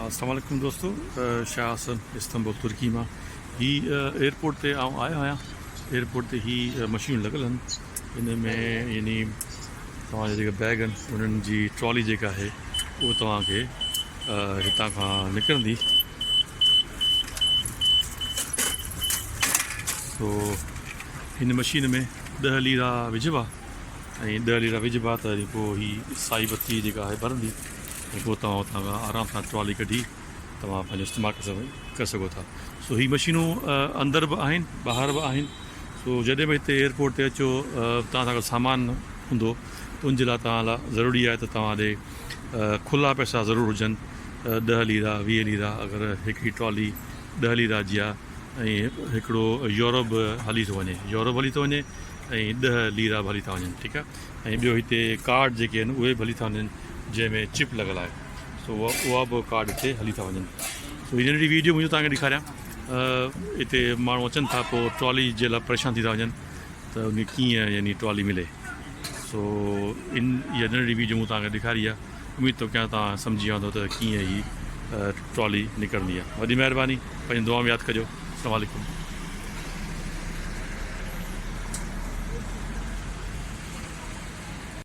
अस्सलाम वालेकुम दोस्तों, शाह हसन इस्तंबुल तुर्की में ही एयरपोर्ट ते आयो आहियां। एयरपोर्ट ते ही मशीन लॻल आहिनि। इन में यानी तव्हांजा जेके बैग आहिनि उन्हनि जी ट्रॉली जेका आहे उहो तव्हांखे हितां खां निकिरंदी। सो हिन मशीन में 10 लीरा विझिबा ऐं 10 लीरा विझिबा त वरी पोइ ही साई बत्ती जेका आहे भरंदी ऐं पोइ तव्हां हुतां खां आराम सां ट्रॉली कढी तव्हां पंहिंजो इस्तेमालु करे सघो था। सो ही मशीनूं अंदरि बि आहिनि ॿाहिरि बि आहिनि। सो जॾहिं बि हिते एयरपोर्ट ते अचो तव्हां सां गॾु सामान हूंदो त उनजे लाइ तव्हां लाइ ज़रूरी आहे त तव्हां ॾे खुला पैसा ज़रूरु हुजनि। 10 लीरा 20 लीरा अगरि हिकिड़ी ट्रॉली 10 लीरा जी आहे ऐं हिकिड़ो यूरोप हली थो वञे ऐं 10 लीरा बि हली था वञनि, ठीकु आहे। ऐं ॿियो हिते कार्ड जेके आहिनि उहे बि हली था वञनि जंहिंमें चिप लॻल आहे। सो उहा बि कार्ड हिते हली था वञनि। सो हींअर जी वीडियो मुंहिंजो तव्हांखे ॾेखारियां। हिते माण्हू अचनि था पोइ ट्रॉली जे लाइ परेशान थी था वञनि त उन कीअं यानी ट्रॉली मिले। सो इहा नंढड़ी वीडियो मूं तव्हांखे ॾेखारी आहे। उमेदु थो कयां तव्हां सम्झी वेंदो त कीअं ही ट्रॉली निकिरंदी आहे। वॾी महिरबानी, पंहिंजी दुआ में यादि कजो। अस्सलाम वालेकुम।